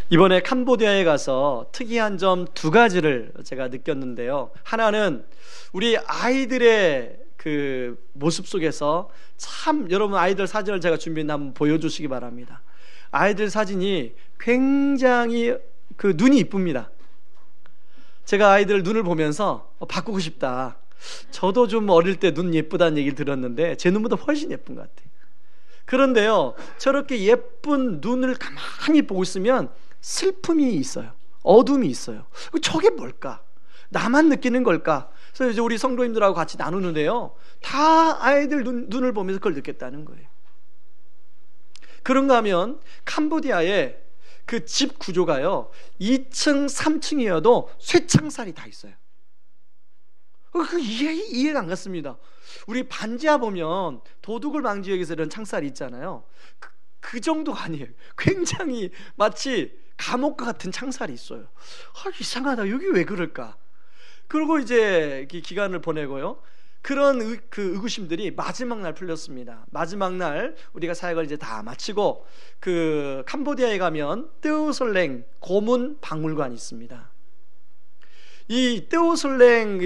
이번에 캄보디아에 가서 특이한 점 두 가지를 제가 느꼈는데요. 하나는 우리 아이들의 그 모습 속에서 참, 여러분 아이들 사진을 제가 준비했는데 한번 보여주시기 바랍니다. 아이들 사진이 굉장히 그 눈이 이쁩니다. 제가 아이들 눈을 보면서 바꾸고 싶다. 저도 좀 어릴 때 눈 예쁘다는 얘기를 들었는데 제 눈보다 훨씬 예쁜 것 같아요. 그런데요, 저렇게 예쁜 눈을 가만히 보고 있으면 슬픔이 있어요. 어둠이 있어요. 저게 뭘까? 나만 느끼는 걸까? 그래서 이제 우리 성도님들하고 같이 나누는데요, 다 아이들 눈을 보면서 그걸 느꼈다는 거예요. 그런가 하면 캄보디아의 그 집 구조가요, 2층, 3층이어도 쇠창살이 다 있어요. 그 이해가 안 갔습니다. 우리 반지하 보면 도둑을 방지하기 위해서 이런 창살이 있잖아요. 그 정도가 아니에요. 굉장히 마치 감옥과 같은 창살이 있어요. 이상하다. 여기 왜 그럴까? 그리고 이제 기간을 보내고요, 그런 의구심들이 마지막 날 풀렸습니다. 마지막 날 우리가 사역을 이제 다 마치고 그 캄보디아에 가면 뜨오설랭 고문 박물관이 있습니다. 이 뜨오설랭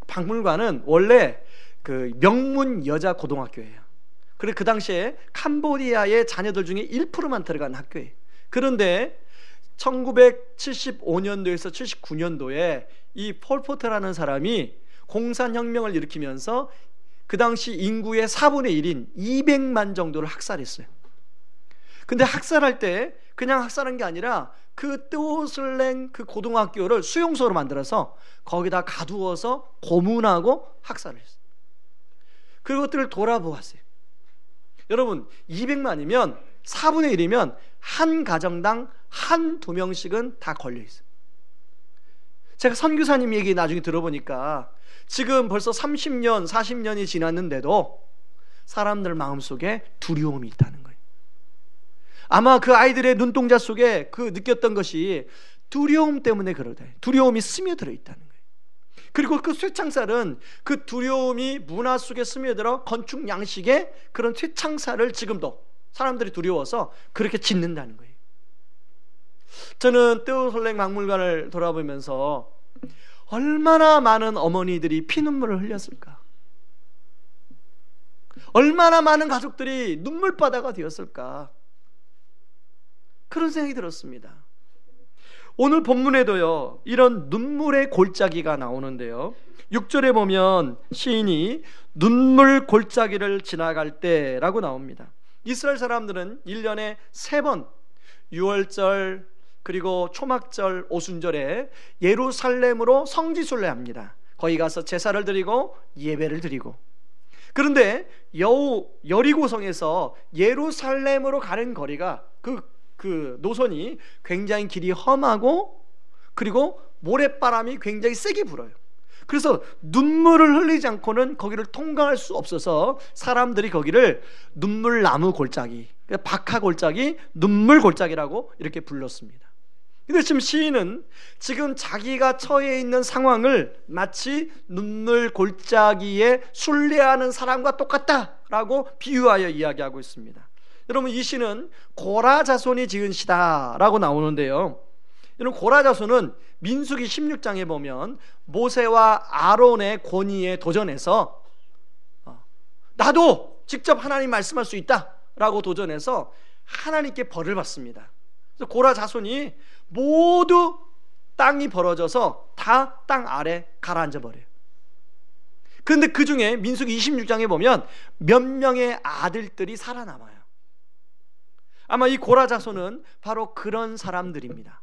박물관은 원래 그 명문 여자 고등학교예요. 그리고 그 당시에 캄보디아의 자녀들 중에 1%만 들어간 학교예요. 그런데 1975년도에서 79년도에 이 폴포트라는 사람이 공산혁명을 일으키면서 그 당시 인구의 4분의 1인 200만 정도를 학살했어요. 근데 학살할 때 그냥 학살한 게 아니라 그 뜨오슬랭 그 고등학교를 수용소로 만들어서 거기다 가두어서 고문하고 학살을 했어요. 그것들을 돌아보았어요. 여러분, 200만이면 4분의 1이면 한 가정당 한두 명씩은 다 걸려있어요. 제가 선교사님 얘기 나중에 들어보니까 지금 벌써 30년, 40년이 지났는데도 사람들 마음속에 두려움이 있다는 거예요. 아마 그 아이들의 눈동자 속에 그 느꼈던 것이 두려움 때문에 그러다. 두려움이 스며들어 있다는 거예요. 그리고 그 쇠창살은 그 두려움이 문화 속에 스며들어 건축 양식의 그런 쇠창살을 지금도 사람들이 두려워서 그렇게 짓는다는 거예요. 저는 뜨오설랭 박물관을 돌아보면서 얼마나 많은 어머니들이 피눈물을 흘렸을까? 얼마나 많은 가족들이 눈물바다가 되었을까? 그런 생각이 들었습니다. 오늘 본문에도요, 이런 눈물의 골짜기가 나오는데요, 6절에 보면 시인이 눈물 골짜기를 지나갈 때라고 나옵니다. 이스라엘 사람들은 1년에 3번, 6월절 그리고 초막절, 오순절에 예루살렘으로 성지순례 합니다. 거기 가서 제사를 드리고 예배를 드리고. 그런데 여리고성에서 예루살렘으로 가는 거리가 그 노선이 굉장히 길이 험하고 그리고 모래바람이 굉장히 세게 불어요. 그래서 눈물을 흘리지 않고는 거기를 통과할 수 없어서 사람들이 거기를 눈물나무 골짜기, 박하 골짜기, 눈물 골짜기라고 이렇게 불렀습니다. 근데 지금 시인은 지금 자기가 처해 있는 상황을 마치 눈물 골짜기에 순례하는 사람과 똑같다라고 비유하여 이야기하고 있습니다. 여러분, 이 시는 고라 자손이 지은 시다라고 나오는데요, 여러분, 고라 자손은 민수기 16장에 보면 모세와 아론의 권위에 도전해서 나도 직접 하나님 말씀할 수 있다라고 도전해서 하나님께 벌을 받습니다. 그래서 고라 자손이 모두 땅이 벌어져서 다 땅 아래 가라앉아 버려요. 그런데 그 중에 민수기 26장에 보면 몇 명의 아들들이 살아남아요. 아마 이 고라 자손은 바로 그런 사람들입니다.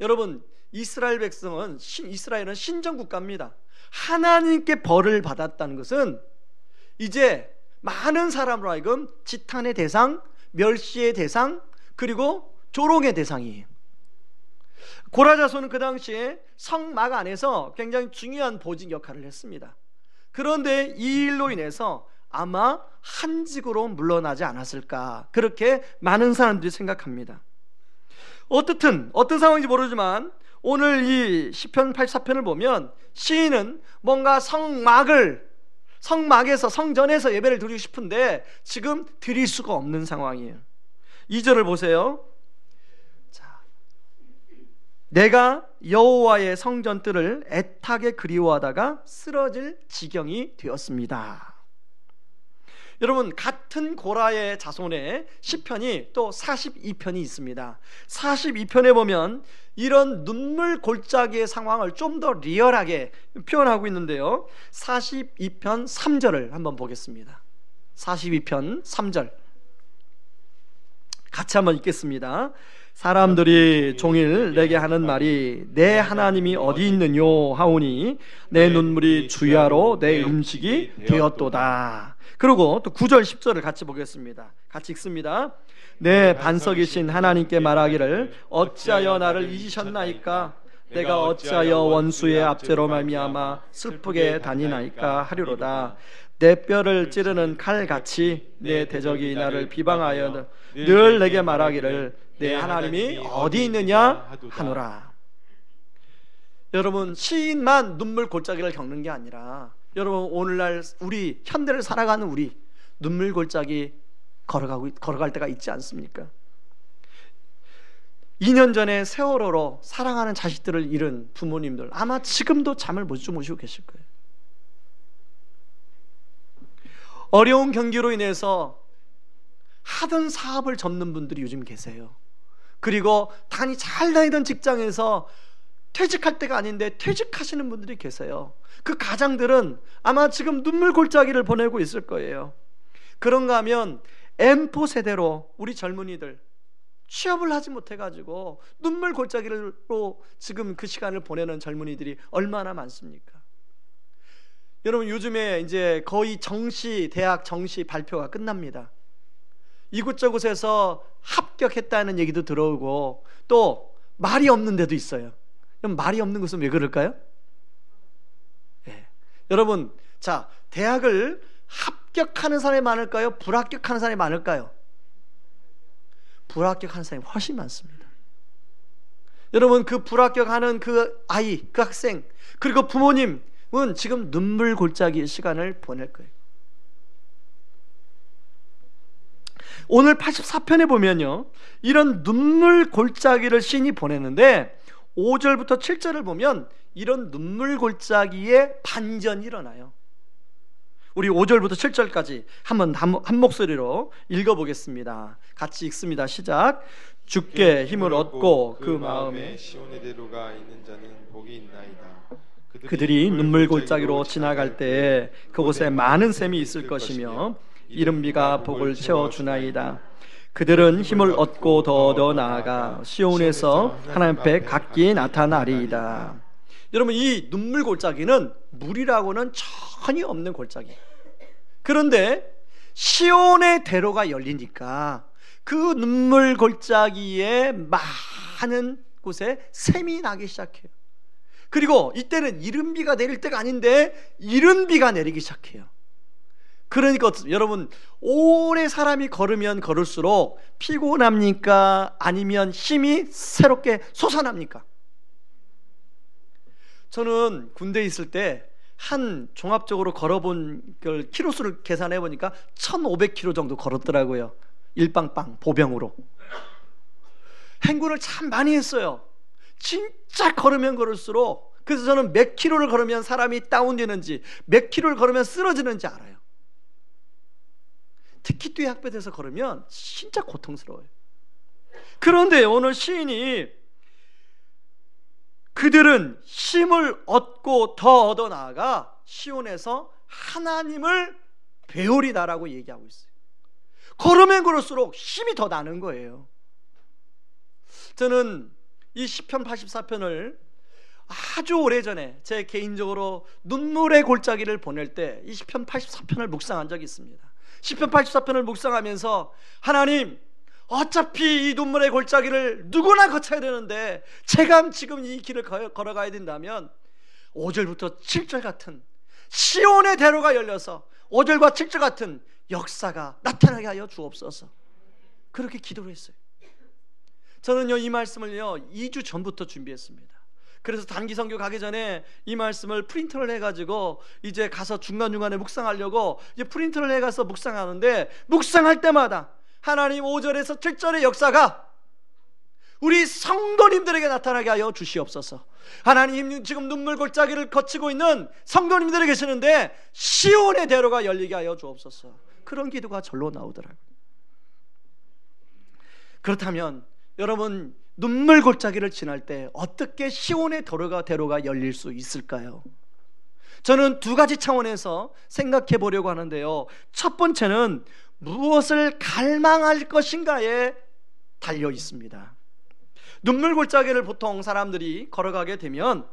여러분, 이스라엘은 신정국가입니다. 하나님께 벌을 받았다는 것은 이제 많은 사람으로 하여금 지탄의 대상, 멸시의 대상, 그리고 조롱의 대상이에요. 고라 자손은 그 당시에 성막 안에서 굉장히 중요한 보직 역할을 했습니다. 그런데 이 일로 인해서 아마 한직으로 물러나지 않았을까, 그렇게 많은 사람들이 생각합니다. 어떻든 어떤 상황인지 모르지만 오늘 이 시편 84편을 보면 시인은 뭔가 성막에서 성전에서 예배를 드리고 싶은데 지금 드릴 수가 없는 상황이에요. 2절을 보세요. 내가 여호와의 성전뜰을 애타게 그리워하다가 쓰러질 지경이 되었습니다. 여러분, 같은 고라의 자손의 시편이 또 42편이 있습니다. 42편에 보면 이런 눈물 골짜기의 상황을 좀 더 리얼하게 표현하고 있는데요, 42편 3절을 한번 보겠습니다. 42편 3절 같이 한번 읽겠습니다. 사람들이 종일 내게 하는 말이 내 하나님이 어디 있느뇨 하오니 내 눈물이 주야로 내 음식이 되었도다. 그리고 또 9절 10절을 같이 보겠습니다. 같이 읽습니다. 내 반석이신 하나님께 말하기를 어찌하여 나를 잊으셨나이까? 내가 어찌하여 원수의 압제로 말미암아 슬프게 다니나이까 하리로다. 내 뼈를 찌르는 칼같이 내 대적이 나를 비방하여 늘 내게 말하기를 내 하나님이 어디 있느냐 하노라. 여러분, 시인만 눈물 골짜기를 겪는 게 아니라 여러분, 오늘날 우리 현대를 살아가는 우리 눈물 골짜기 걸어갈 때가 있지 않습니까? 2년 전에 세월호로 사랑하는 자식들을 잃은 부모님들 아마 지금도 잠을 못 주무시고 계실 거예요. 어려운 경기로 인해서 하던 사업을 접는 분들이 요즘 계세요. 그리고 잘 다니던 직장에서 퇴직할 때가 아닌데 퇴직하시는 분들이 계세요. 그 가장들은 아마 지금 눈물 골짜기를 보내고 있을 거예요. 그런가 하면 M4 세대로 우리 젊은이들 취업을 하지 못해가지고 눈물 골짜기로 지금 그 시간을 보내는 젊은이들이 얼마나 많습니까? 여러분, 요즘에 이제 거의 대학 정시 발표가 끝납니다. 이곳저곳에서 합격했다는 얘기도 들어오고 또 말이 없는 데도 있어요. 그럼 말이 없는 것은 왜 그럴까요? 네. 여러분, 자, 대학을 합격하는 사람이 많을까요? 불합격하는 사람이 많을까요? 불합격하는 사람이 훨씬 많습니다. 여러분, 그 불합격하는 그 아이, 그 학생, 그리고 부모님은 지금 눈물 골짜기의 시간을 보낼 거예요. 오늘 84편에 보면요, 이런 눈물 골짜기를 시인이 보내는데 5절부터 7절을 보면 이런 눈물 골짜기에 반전이 일어나요. 우리 5절부터 7절까지 한번 한 목소리로 읽어보겠습니다. 같이 읽습니다. 시작. 주께 힘을 얻고 그 마음에 시온의 대로가 있는 자는 복이 있나이다. 그들이 눈물 골짜기로 지나갈 때에 그곳에 많은 샘이 있을 것이며 이른 비가 복을 채워주나이다. 그들은 힘을 얻고 더 나아가 시온에서 하나님 앞에 각기 나타나리이다. 여러분, 이 눈물 골짜기는 물이라고는 전혀 없는 골짜기. 그런데 시온의 대로가 열리니까 그 눈물 골짜기에 많은 곳에 샘이 나기 시작해요. 그리고 이때는 이른 비가 내릴 때가 아닌데 이른 비가 내리기 시작해요. 그러니까 여러분, 오래 사람이 걸으면 걸을수록 피곤합니까? 아니면 힘이 새롭게 솟아납니까? 저는 군대에 있을 때 한 종합적으로 걸어본 걸 키로수를 계산해 보니까 1500km 정도 걸었더라고요. 일빵빵 보병으로. 행군을 참 많이 했어요. 진짜 걸으면 걸을수록. 그래서 저는 몇 킬로를 걸으면 사람이 다운되는지, 몇 킬로를 걸으면 쓰러지는지 알아요. 특히 뒤에 학배에서 걸으면 진짜 고통스러워요. 그런데 오늘 시인이 그들은 힘을 얻고 더 얻어 나아가 시온에서 하나님을 배우리다라고 얘기하고 있어요. 걸으면 걸을수록 힘이 더 나는 거예요. 저는 이 시편 84편을 아주 오래전에 제 개인적으로 눈물의 골짜기를 보낼 때 이 시편 84편을 묵상한 적이 있습니다. 시편 84편을 묵상하면서 하나님, 어차피 이 눈물의 골짜기를 누구나 거쳐야 되는데 제가 지금 이 길을 걸어가야 된다면 5절부터 7절 같은 시온의 대로가 열려서 5절과 7절 같은 역사가 나타나게 하여 주옵소서. 그렇게 기도를 했어요. 저는요, 이 말씀을요 2주 전부터 준비했습니다. 그래서 단기 선교 가기 전에 이 말씀을 프린터를 해가지고 이제 가서 중간중간에 묵상하려고 이제 프린터를 해가서 묵상하는데, 묵상할 때마다 하나님 5절에서 7절의 역사가 우리 성도님들에게 나타나게 하여 주시옵소서. 하나님, 지금 눈물 골짜기를 거치고 있는 성도님들이 계시는데 시온의 대로가 열리게 하여 주옵소서. 그런 기도가 절로 나오더라고요. 그렇다면 여러분, 눈물 골짜기를 지날 때 어떻게 시온의 대로가 열릴 수 있을까요? 저는 두 가지 차원에서 생각해 보려고 하는데요. 첫 번째는 무엇을 갈망할 것인가에 달려 있습니다. 눈물 골짜기를 보통 사람들이 걸어가게 되면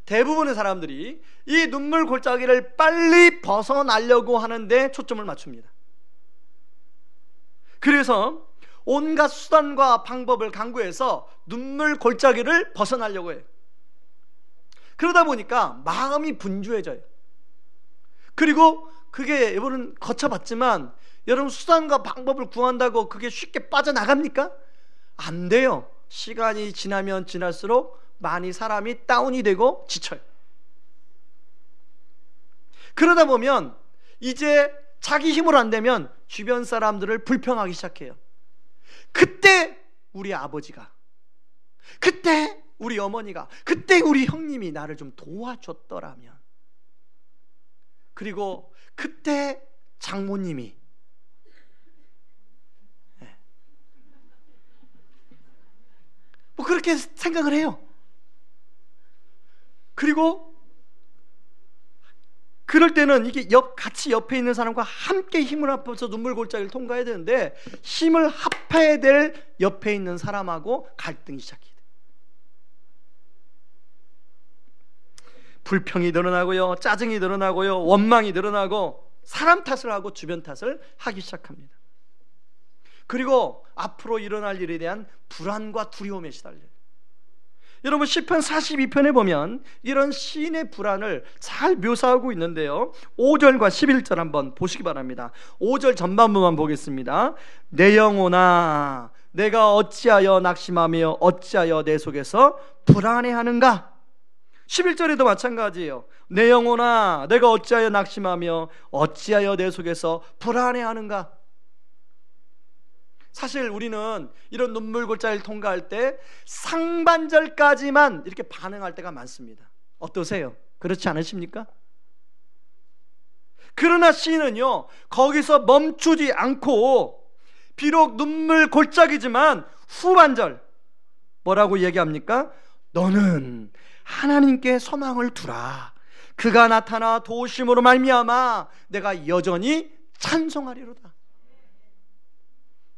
대부분의 사람들이 이 눈물 골짜기를 빨리 벗어나려고 하는데 초점을 맞춥니다. 그래서 온갖 수단과 방법을 강구해서 눈물 골짜기를 벗어나려고 해요. 그러다 보니까 마음이 분주해져요. 그리고 그게 여러분 거쳐봤지만 여러분 수단과 방법을 구한다고 그게 쉽게 빠져나갑니까? 안 돼요. 시간이 지나면 지날수록 많이 사람이 다운이 되고 지쳐요. 그러다 보면 이제 자기 힘으로 안 되면 주변 사람들을 불평하기 시작해요. 그때 우리 아버지가, 그때 우리 어머니가, 그때 우리 형님이 나를 좀 도와줬더라면, 그리고 그때 장모님이, 뭐 그렇게 생각을 해요. 그리고 그럴 때는 이게 같이 옆에 있는 사람과 함께 힘을 합해서 눈물 골짜기를 통과해야 되는데 힘을 합해야 될 옆에 있는 사람하고 갈등이 시작해요. 불평이 늘어나고요, 짜증이 늘어나고요, 원망이 늘어나고 사람 탓을 하고 주변 탓을 하기 시작합니다. 그리고 앞으로 일어날 일에 대한 불안과 두려움에 시달려요. 여러분, 시편 42편에 보면 이런 시인의 불안을 잘 묘사하고 있는데요, 5절과 11절 한번 보시기 바랍니다. 5절 전반부만 보겠습니다. 내 영혼아, 내가 어찌하여 낙심하며 어찌하여 내 속에서 불안해하는가. 11절에도 마찬가지예요. 내 영혼아, 내가 어찌하여 낙심하며 어찌하여 내 속에서 불안해하는가. 사실 우리는 이런 눈물 골짜기를 통과할 때 상반절까지만 이렇게 반응할 때가 많습니다. 어떠세요? 그렇지 않으십니까? 그러나 시인은요, 거기서 멈추지 않고 비록 눈물 골짜기지만 후반절 뭐라고 얘기합니까? 너는 하나님께 소망을 두라. 그가 나타나 도우심으로 말미암아 내가 여전히 찬송하리로다.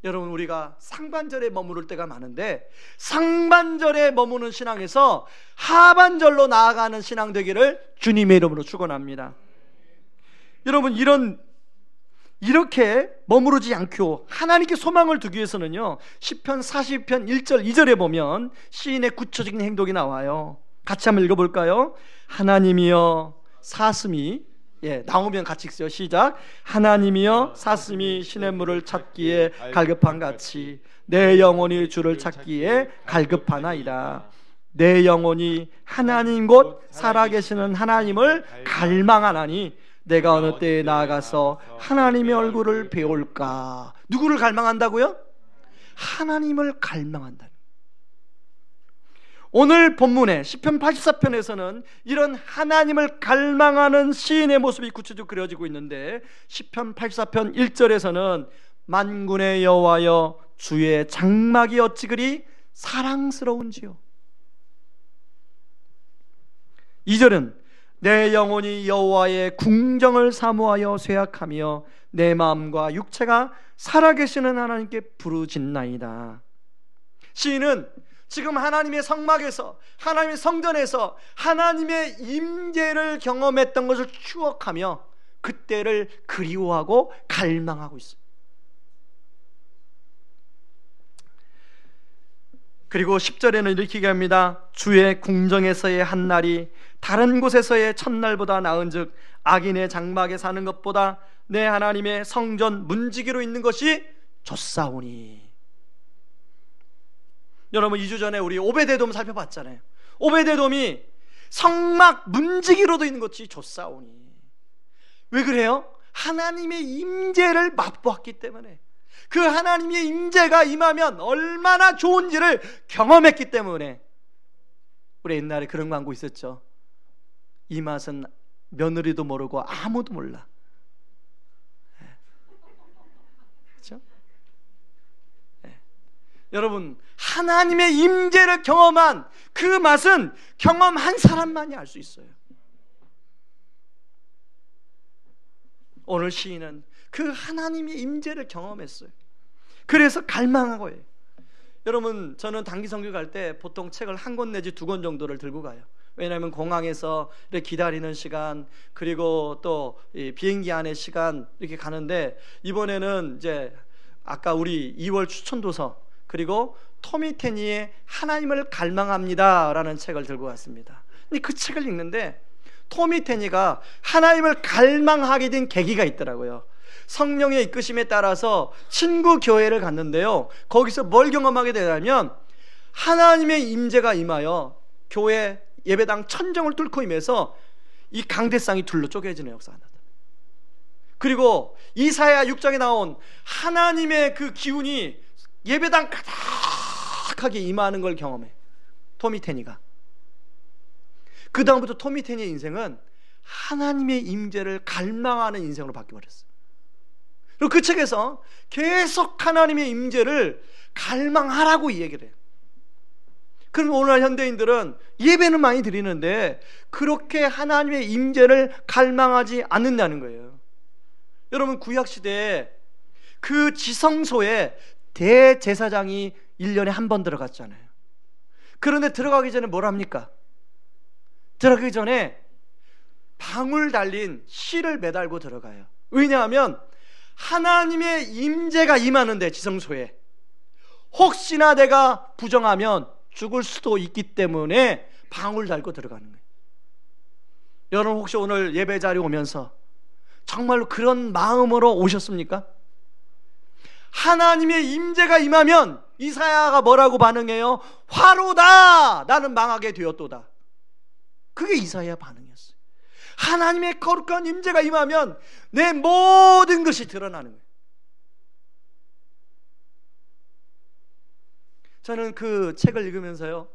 여러분, 우리가 상반절에 머무를 때가 많은데 상반절에 머무는 신앙에서 하반절로 나아가는 신앙 되기를 주님의 이름으로 축원합니다. 여러분, 이렇게 머무르지 않고 하나님께 소망을 두기 위해서는요, 시편 40편 1절 2절에 보면 시인의 구체적인 행동이 나와요. 같이 한번 읽어볼까요? 하나님이여 사슴이, 나오면 같이 읽어요. 시작. 하나님이여 사슴이 시냇물을 찾기에 갈급한 같이 내 영혼이 주를 찾기에 갈급하나이다. 내 영혼이 하나님 곧 살아계시는 하나님을 갈망하나니 내가 어느 때에 나아가서 하나님의 얼굴을 배울까. 누구를 갈망한다고요? 하나님을 갈망한다. 오늘 본문에 시편 84편에서는 이런 하나님을 갈망하는 시인의 모습이 구체적으로 그려지고 있는데 시편 84편 1절에서는 만군의 여호와여 주의 장막이 어찌 그리 사랑스러운지요. 2절은 내 영혼이 여호와의 궁정을 사모하여 쇠약하며 내 마음과 육체가 살아계시는 하나님께 부르짖나이다. 시인은 지금 하나님의 성막에서, 하나님의 성전에서 하나님의 임재를 경험했던 것을 추억하며 그때를 그리워하고 갈망하고 있어요. 그리고 10절에는 이렇게 얘기합니다. 주의 궁정에서의 한날이 다른 곳에서의 첫날보다 나은즉 악인의 장막에 사는 것보다 내 하나님의 성전 문지기로 있는 것이 좋사오니. 여러분, 2주 전에 우리 오베데돔 살펴봤잖아요. 오베데돔이 성막 문지기로도 있는 것이 좋사오니. 왜 그래요? 하나님의 임재를 맛보았기 때문에, 그 하나님의 임재가 임하면 얼마나 좋은지를 경험했기 때문에. 우리 옛날에 그런 광고 있었죠. 이 맛은 며느리도 모르고 아무도 몰라. 그렇죠? 여러분, 하나님의 임재를 경험한 그 맛은 경험한 사람만이 알 수 있어요. 오늘 시인은 그 하나님의 임재를 경험했어요. 그래서 갈망한 거예요. 여러분, 저는 단기 선교 갈 때 보통 책을 한 권 내지 두 권 정도를 들고 가요. 왜냐하면 공항에서 이렇게 기다리는 시간, 그리고 또 비행기 안의 시간 이렇게 가는데, 이번에는 이제 아까 우리 2월 추천도서, 그리고 토미 테니의 하나님을 갈망합니다 라는 책을 들고 갔습니다. 근데 그 책을 읽는데 토미 테니가 하나님을 갈망하게 된 계기가 있더라고요. 성령의 이끄심에 따라서 친구 교회를 갔는데요, 거기서 뭘 경험하게 되냐면 하나님의 임재가 임하여 교회 예배당 천정을 뚫고 임해서 이 강대상이 둘로 쪼개지는 역사가 나다. 그리고 이사야 6장에 나온 하나님의 그 기운이 예배당 가득하게 임하는 걸 경험해, 토미 테니가. 그 다음부터 토미 테니의 인생은 하나님의 임재를 갈망하는 인생으로 바뀌어버렸어요. 그리고 그 책에서 계속 하나님의 임재를 갈망하라고 이 얘기를 해요. 그럼 오늘날 현대인들은 예배는 많이 드리는데 그렇게 하나님의 임재를 갈망하지 않는다는 거예요. 여러분, 구약시대에 그 지성소에 대제사장이 1년에 한 번 들어갔잖아요. 그런데 들어가기 전에 뭘 합니까? 들어가기 전에 방울 달린 실을 매달고 들어가요. 왜냐하면 하나님의 임재가 임하는데, 지성소에 혹시나 내가 부정하면 죽을 수도 있기 때문에 방울 달고 들어가는 거예요. 여러분, 혹시 오늘 예배 자리 오면서 정말로 그런 마음으로 오셨습니까? 하나님의 임재가 임하면 이사야가 뭐라고 반응해요? 화로다, 나는 망하게 되었도다. 그게 이사야 반응이었어요. 하나님의 거룩한 임재가 임하면 내 모든 것이 드러나는 거예요. 저는 그 책을 읽으면서요,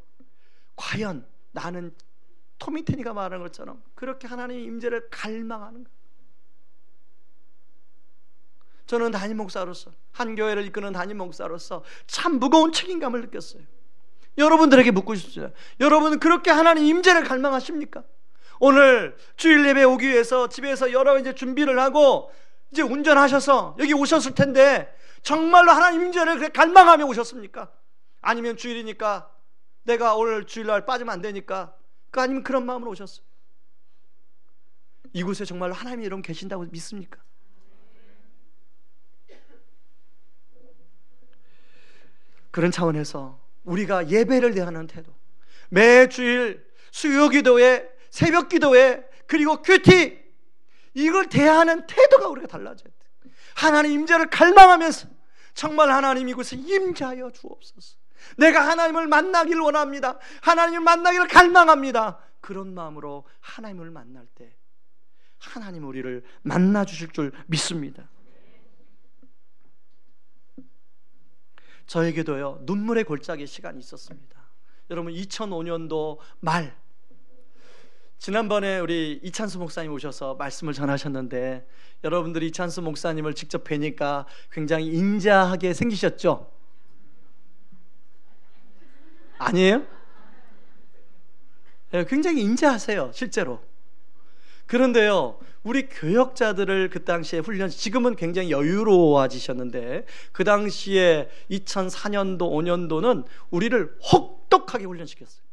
과연 나는 토미 테니가 말하는 것처럼 그렇게 하나님의 임재를 갈망하는 거예요. 저는 담임 목사로서, 한 교회를 이끄는 담임 목사로서 참 무거운 책임감을 느꼈어요. 여러분들에게 묻고 싶습니다. 여러분은 그렇게 하나님 임재를 갈망하십니까? 오늘 주일 예배 오기 위해서 집에서 여러 이제 준비를 하고 이제 운전하셔서 여기 오셨을 텐데 정말로 하나님 임재를 갈망하며 오셨습니까? 아니면 주일이니까 내가 오늘 주일날 빠지면 안 되니까, 아니면 그런 마음으로 오셨어요? 이곳에 정말로 하나님이 여러분 계신다고 믿습니까? 그런 차원에서 우리가 예배를 대하는 태도, 매주일 수요기도회, 새벽기도회, 그리고 큐티, 이걸 대하는 태도가 우리가 달라져야 돼. 하나님 임재를 갈망하면서 정말 하나님 이곳에 임재하여 주옵소서, 내가 하나님을 만나기를 원합니다, 하나님을 만나기를 갈망합니다, 그런 마음으로 하나님을 만날 때 하나님 우리를 만나 주실 줄 믿습니다. 저에게도요, 눈물의 골짜기 시간이 있었습니다. 여러분, 2005년도 말, 지난번에 우리 이찬수 목사님 오셔서 말씀을 전하셨는데, 여러분들이 이찬수 목사님을 직접 뵈니까 굉장히 인자하게 생기셨죠? 아니에요? 네, 굉장히 인자하세요, 실제로. 그런데요, 우리 교역자들을 그 당시에 훈련, 지금은 굉장히 여유로워지셨는데 그 당시에 2004년도 5년도는 우리를 혹독하게 훈련시켰어요.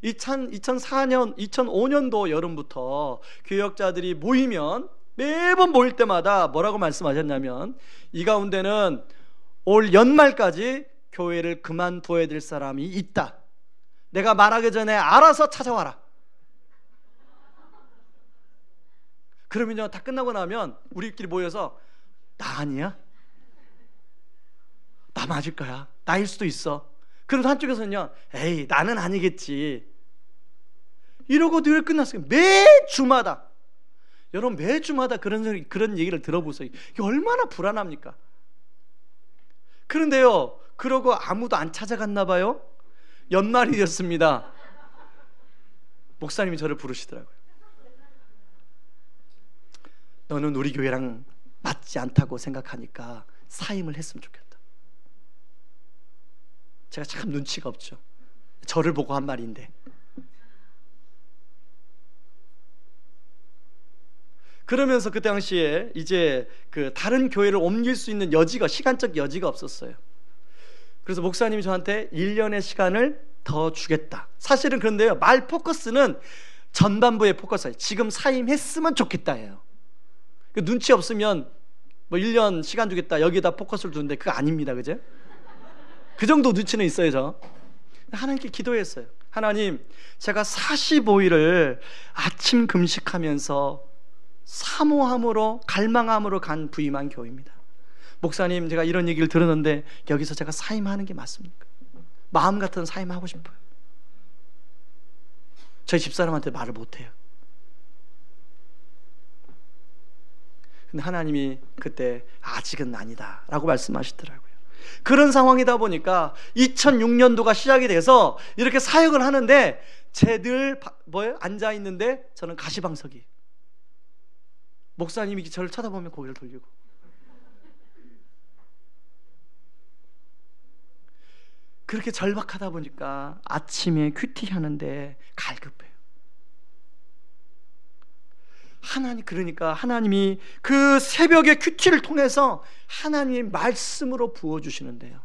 2004년 2005년도 여름부터 교역자들이 모이면 매번 모일 때마다 뭐라고 말씀하셨냐면, 이 가운데는 올 연말까지 교회를 그만둬야 될 사람이 있다, 내가 말하기 전에 알아서 찾아와라. 그러면요, 다 끝나고 나면 우리끼리 모여서, 나 아니야? 나 맞을 거야, 나일 수도 있어. 그래도 한쪽에서는요, 에이 나는 아니겠지, 이러고 늘 끝났어요. 매주마다, 여러분 매주마다 그런 얘기를 들어보세요. 이게 얼마나 불안합니까? 그런데요, 그러고 아무도 안 찾아갔나 봐요. 연말이 되었습니다. 목사님이 저를 부르시더라고요. 너는 우리 교회랑 맞지 않다고 생각하니까 사임을 했으면 좋겠다. 제가 참 눈치가 없죠. 저를 보고 한 말인데. 그러면서 그 당시에 이제 그 다른 교회를 옮길 수 있는 여지가, 시간적 여지가 없었어요. 그래서 목사님이 저한테 1년의 시간을 더 주겠다. 사실은 그런데요, 말 포커스는 전반부의 포커스예요. 지금 사임했으면 좋겠다예요. 눈치 없으면 뭐 1년 시간 주겠다, 여기다 포커스를 두는데 그거 아닙니다. 그죠? 그 정도 눈치는 있어요. 저 하나님께 기도했어요. 하나님, 제가 45일을 아침 금식하면서 사모함으로, 갈망함으로 간 부임한 교회입니다. 목사님, 제가 이런 얘기를 들었는데 여기서 제가 사임하는 게 맞습니까? 마음 같은 사임하고 싶어요. 저희 집사람한테 말을 못해요. 근데 하나님이 그때 아직은 아니다 라고 말씀하시더라고요. 그런 상황이다 보니까 2006년도가 시작이 돼서 이렇게 사역을 하는데 쟤들 앉아있는데 저는 가시방석이, 목사님이 저를 쳐다보면 고개를 돌리고, 그렇게 절박하다 보니까 아침에 큐티 하는데 갈급해요. 그러니까 하나님이 그 새벽의 큐티를 통해서 하나님의 말씀으로 부어주시는데요,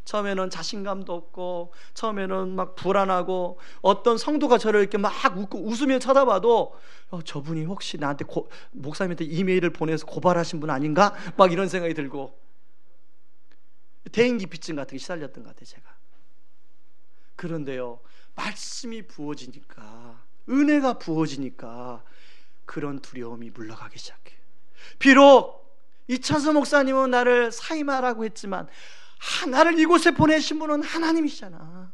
처음에는 자신감도 없고, 처음에는 막 불안하고, 어떤 성도가 저를 이렇게 막 웃으며 쳐다봐도 저분이 혹시 나한테 목사님한테 이메일을 보내서 고발하신 분 아닌가? 막 이런 생각이 들고, 대인기피증 같은 게 시달렸던 것 같아요, 제가. 그런데요, 말씀이 부어지니까, 은혜가 부어지니까 그런 두려움이 물러가기 시작해요. 비록 이찬수 목사님은 나를 사임하라고 했지만 나를 이곳에 보내신 분은 하나님이시잖아.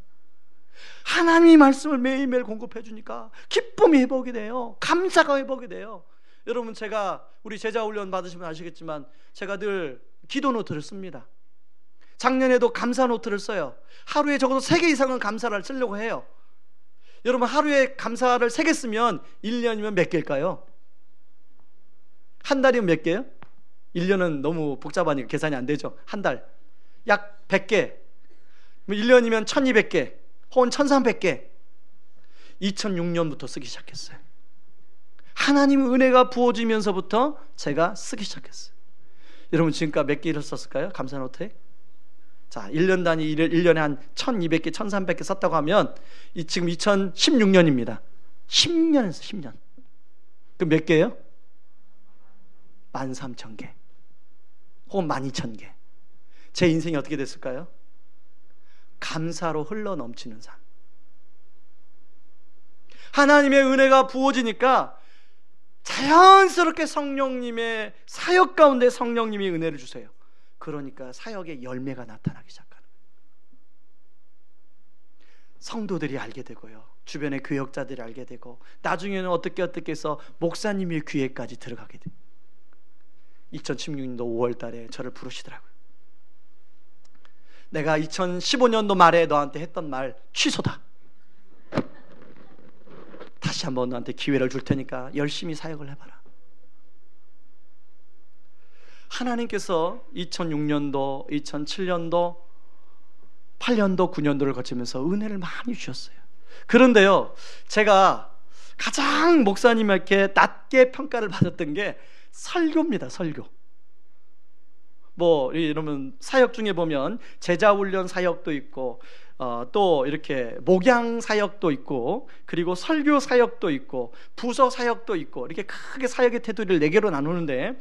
하나님이 말씀을 매일매일 공급해 주니까 기쁨이 회복이 돼요. 감사가 회복이 돼요. 여러분, 제가 우리 제자 훈련 받으시면 아시겠지만 제가 늘 기도 노트를 씁니다. 작년에도 감사 노트를 써요. 하루에 적어도 3개 이상은 감사를 쓰려고 해요. 여러분, 하루에 감사를 3개 쓰면 1년이면 몇 개일까요? 한 달이면 몇 개예요? 1년은 너무 복잡하니까 계산이 안 되죠. 한 달 약 100개, 1년이면 1200개 혹은 1300개. 2006년부터 쓰기 시작했어요. 하나님의 은혜가 부어지면서부터 제가 쓰기 시작했어요. 여러분, 지금까지 몇 개를 썼을까요? 감사 노트에? 자, 1년 단위 1년에 한 1200개, 1300개 썼다고 하면 지금 2016년입니다. 10년 했어요. 10년. 그럼 몇 개예요? 13,000개 혹은 12,000개. 제 인생이 어떻게 됐을까요? 감사로 흘러넘치는 삶. 하나님의 은혜가 부어지니까 자연스럽게 성령님의 사역 가운데 성령님이 은혜를 주세요. 그러니까 사역의 열매가 나타나기 시작하는 거예요. 성도들이 알게 되고요, 주변의 교역자들이 알게 되고, 나중에는 어떻게 해서 목사님의 귀에까지 들어가게 돼요. 2016년도 5월 달에 저를 부르시더라고요. 내가 2015년도 말에 너한테 했던 말 취소다. 다시 한번 너한테 기회를 줄 테니까 열심히 사역을 해봐라. 하나님께서 2006년도, 2007년도, 8년도, 9년도를 거치면서 은혜를 많이 주셨어요. 그런데요, 제가 가장 목사님에게 낮게 평가를 받았던 게 설교입니다. 설교. 이러면 사역 중에 보면 제자훈련 사역도 있고, 또 이렇게 목양 사역도 있고, 그리고 설교 사역도 있고, 부서 사역도 있고, 이렇게 크게 사역의 테두리를 4개로 나누는데,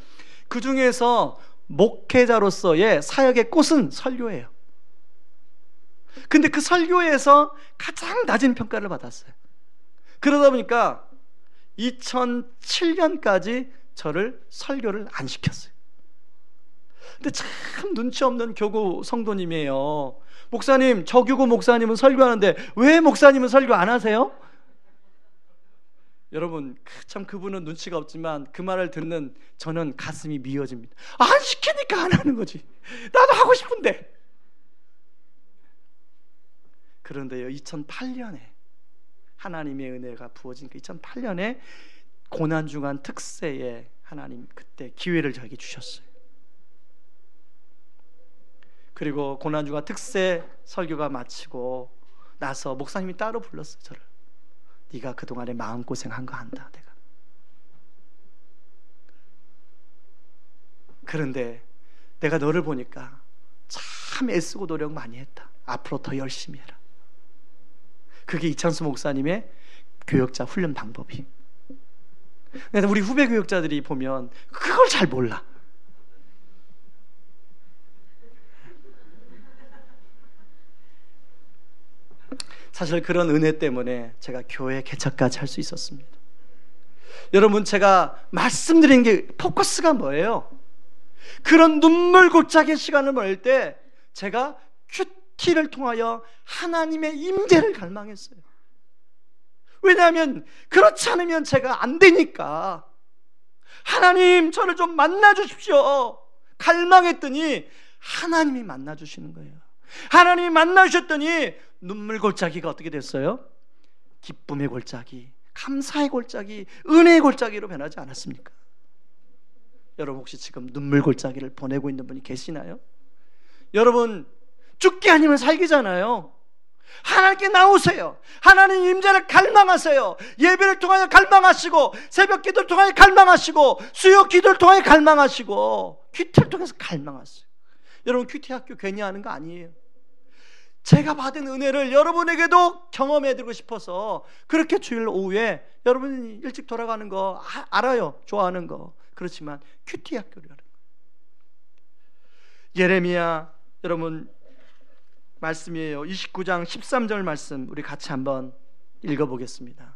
그 중에서 목회자로서의 사역의 꽃은 설교예요. 근데 그 설교에서 가장 낮은 평가를 받았어요. 그러다 보니까 2007년까지 저를 설교를 안 시켰어요. 근데 참 눈치 없는 교구 성도님이에요. 목사님, 저교구 목사님은 설교하는데 왜 목사님은 설교 안 하세요? 여러분, 참 그분은 눈치가 없지만 그 말을 듣는 저는 가슴이 미어집니다. 안 시키니까 안 하는 거지. 나도 하고 싶은데. 그런데요, 2008년에 하나님의 은혜가 부어진 그 2008년에 고난중한 특세에 하나님 그때 기회를 저에게 주셨어요. 그리고 고난중한 특세 설교가 마치고 나서 목사님이 따로 불렀어요, 저를. 네가 그동안에 마음고생한 거 안다, 내가. 그런데 내가 너를 보니까 참 애쓰고 노력 많이 했다. 앞으로 더 열심히 해라. 그게 이창수 목사님의 교역자 훈련 방법이. 근데 우리 후배 교역자들이 보면 그걸 잘 몰라. 사실 그런 은혜 때문에 제가 교회 개척까지 할 수 있었습니다. 여러분, 제가 말씀드린 게 포커스가 뭐예요? 그런 눈물 골짜기의 시간을 보낼 때 제가 큐티를 통하여 하나님의 임재를 갈망했어요. 왜냐하면 그렇지 않으면 제가 안 되니까. 하나님, 저를 좀 만나 주십시오. 갈망했더니 하나님이 만나 주시는 거예요. 하나님이 만나 주셨더니 눈물 골짜기가 어떻게 됐어요? 기쁨의 골짜기, 감사의 골짜기, 은혜의 골짜기로 변하지 않았습니까? 여러분, 혹시 지금 눈물 골짜기를 보내고 있는 분이 계시나요? 여러분, 죽기 아니면 살기잖아요. 하나님께 나오세요. 하나님 임재를 갈망하세요. 예배를 통하여 갈망하시고, 새벽 기도를 통하여 갈망하시고, 수요 기도를 통하여 갈망하시고, 큐티를 통해서 갈망하세요. 여러분, 큐티 학교 괜히 하는 거 아니에요. 제가 받은 은혜를 여러분에게도 경험해드리고 싶어서 그렇게 주일 오후에 여러분이 일찍 돌아가는 거 알아요. 좋아하는 거. 그렇지만 큐티 학교를 하는 거예요. 예레미야, 여러분 말씀이에요. 29장 13절 말씀 우리 같이 한번 읽어보겠습니다.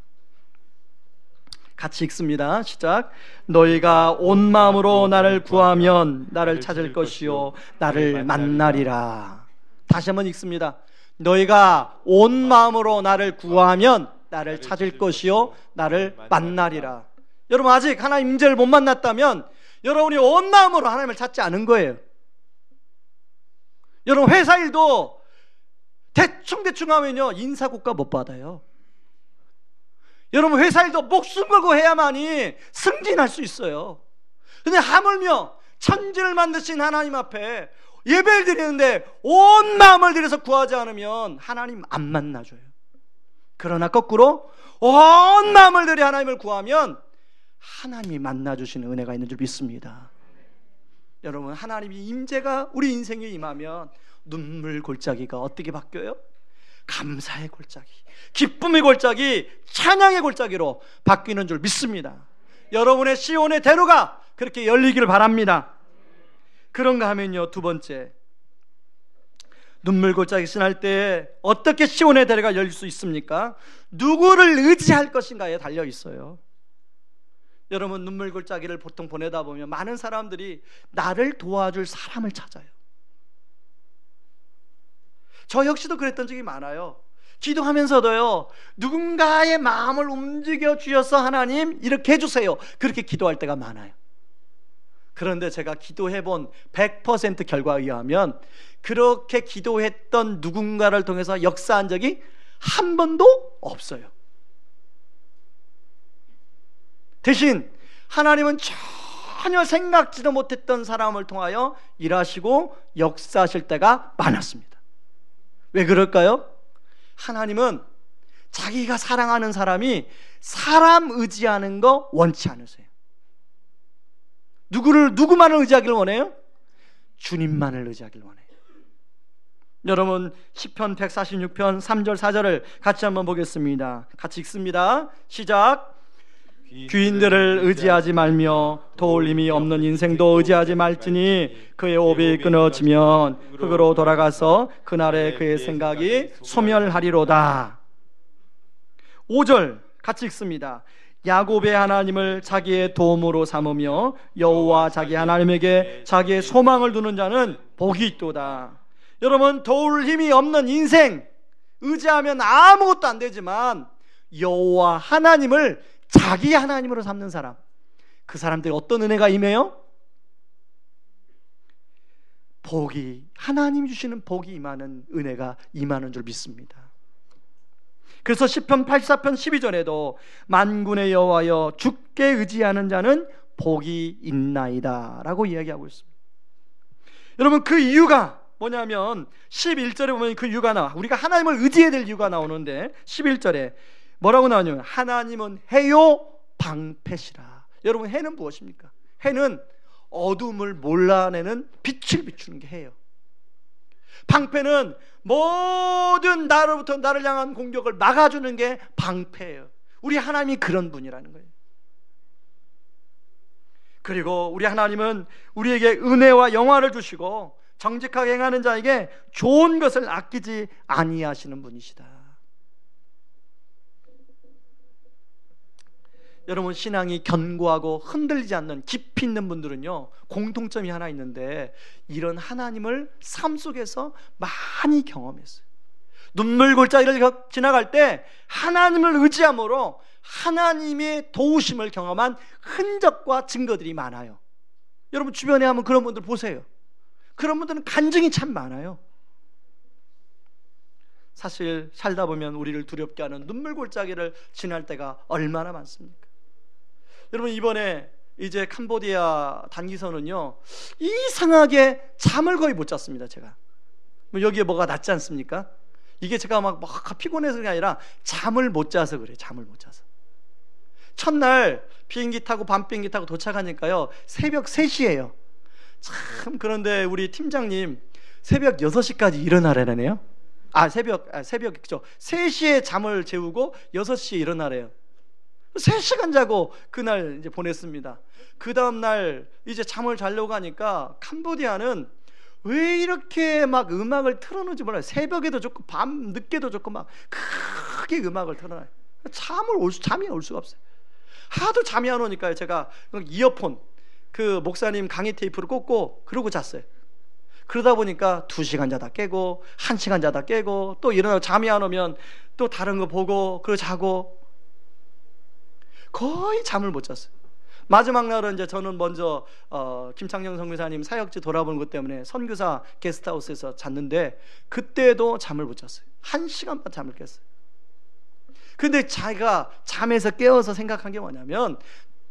같이 읽습니다. 시작. 너희가 온 마음으로 나를 구하면 나를 찾을 것이요 나를 만나리라. 다시 한번 읽습니다. 너희가 온 마음으로 나를 구하면 나를 찾을 것이요 나를 만나리라. 여러분, 아직 하나님 임재를 못 만났다면 여러분이 온 마음으로 하나님을 찾지 않은 거예요. 여러분, 회사 일도 대충 하면요 인사고과 못 받아요. 여러분, 회사 일도 목숨 걸고 해야만이 승진할 수 있어요. 근데 하물며 천지를 만드신 하나님 앞에 예배를 드리는데 온 마음을 들여서 구하지 않으면 하나님 안 만나줘요. 그러나 거꾸로 온 마음을 들여 하나님을 구하면 하나님이 만나주시는 은혜가 있는 줄 믿습니다. 여러분, 하나님이 임재가 우리 인생에 임하면 눈물 골짜기가 어떻게 바뀌어요? 감사의 골짜기, 기쁨의 골짜기, 찬양의 골짜기로 바뀌는 줄 믿습니다. 여러분의 시온의 대로가 그렇게 열리기를 바랍니다. 그런가 하면요, 두 번째, 눈물 골짜기 지날 때 어떻게 시온의 대로가 열릴 수 있습니까? 누구를 의지할 것인가에 달려 있어요. 여러분, 눈물 골짜기를 보통 보내다 보면 많은 사람들이 나를 도와줄 사람을 찾아요. 저 역시도 그랬던 적이 많아요. 기도하면서도요, 누군가의 마음을 움직여 주셔서 하나님 이렇게 해주세요, 그렇게 기도할 때가 많아요. 그런데 제가 기도해본 100% 결과에 의하면 그렇게 기도했던 누군가를 통해서 역사한 적이 한 번도 없어요. 대신 하나님은 전혀 생각지도 못했던 사람을 통하여 일하시고 역사하실 때가 많았습니다. 왜 그럴까요? 하나님은 자기가 사랑하는 사람이 사람 의지하는 거 원치 않으세요. 누구만을 의지하기를 원해요? 주님만을 의지하기를 원해요. 여러분, 시편 146편 3절 4절을 같이 한번 보겠습니다. 같이 읽습니다. 시작. 귀인들을 의지하지 말며 도울 힘이 없는 인생도 의지하지 말지니 그의 호흡이 끊어지면 흙으로 돌아가서 그날에 그의 생각이 소멸하리로다. 5절 같이 읽습니다. 야곱의 하나님을 자기의 도움으로 삼으며 여호와 자기 하나님에게 자기의 소망을 두는 자는 복이 있도다. 여러분, 도울 힘이 없는 인생 의지하면 아무것도 안 되지만 여호와 하나님을 자기 하나님으로 삼는 사람, 그 사람들이 어떤 은혜가 임해요? 복이, 하나님 주시는 복이 임하는 은혜가 임하는 줄 믿습니다. 그래서 시편 84편 12절에도 만군의 여호와여 주께 의지하는 자는 복이 있나이다 라고 이야기하고 있습니다. 여러분, 그 이유가 뭐냐면 11절에 보면 그 이유가 나와. 우리가 하나님을 의지해야 될 이유가 나오는데 11절에 뭐라고 나오냐면 하나님은 해요 방패시라. 여러분, 해는 무엇입니까? 해는 어둠을 몰라내는 빛을 비추는 게 해요. 방패는 모든 나로부터 나를 향한 공격을 막아주는 게 방패예요. 우리 하나님이 그런 분이라는 거예요. 그리고 우리 하나님은 우리에게 은혜와 영화를 주시고 정직하게 행하는 자에게 좋은 것을 아끼지 아니하시는 분이시다. 여러분, 신앙이 견고하고 흔들리지 않는 깊이 있는 분들은요, 공통점이 하나 있는데 이런 하나님을 삶 속에서 많이 경험했어요. 눈물 골짜기를 지나갈 때 하나님을 의지함으로 하나님의 도우심을 경험한 흔적과 증거들이 많아요. 여러분, 주변에 한번 그런 분들 보세요. 그런 분들은 간증이 참 많아요. 사실 살다 보면 우리를 두렵게 하는 눈물 골짜기를 지날 때가 얼마나 많습니까? 여러분, 이번에 이제 캄보디아 단기선은요, 이상하게 잠을 거의 못 잤습니다. 제가 여기에 뭐가 낫지 않습니까? 이게 제가 막 피곤해서 그게 아니라 잠을 못 자서 그래요. 잠을 못 자서. 첫날 비행기 타고 밤 비행기 타고 도착하니까요, 새벽 3시예요. 참, 그런데 우리 팀장님 새벽 6시까지 일어나라네요. 새벽이죠. 3시에 잠을 재우고 6시에 일어나래요. 3시간 자고 그날 이제 보냈습니다. 그 다음날 이제 잠을 자려고 하니까 캄보디아는 왜 이렇게 막 음악을 틀어놓는지 몰라요. 새벽에도 좋고 밤 늦게도 좋고 막 크게 음악을 틀어놔요. 잠이 올 수가 없어요. 하도 잠이 안 오니까요, 제가 이어폰 그 목사님 강의 테이프를 꽂고 그러고 잤어요. 그러다 보니까 2시간 자다 깨고 1시간 자다 깨고 또 일어나고 잠이 안 오면 또 다른 거 보고 그러고 자고 거의 잠을 못 잤어요. 마지막 날은 이제 저는 먼저 김창영 선교사님 사역지 돌아보는 것 때문에 선교사 게스트하우스에서 잤는데 그때도 잠을 못 잤어요. 1시간만 잠을 깼어요. 근데 자기가 잠에서 깨어서 생각한 게 뭐냐면,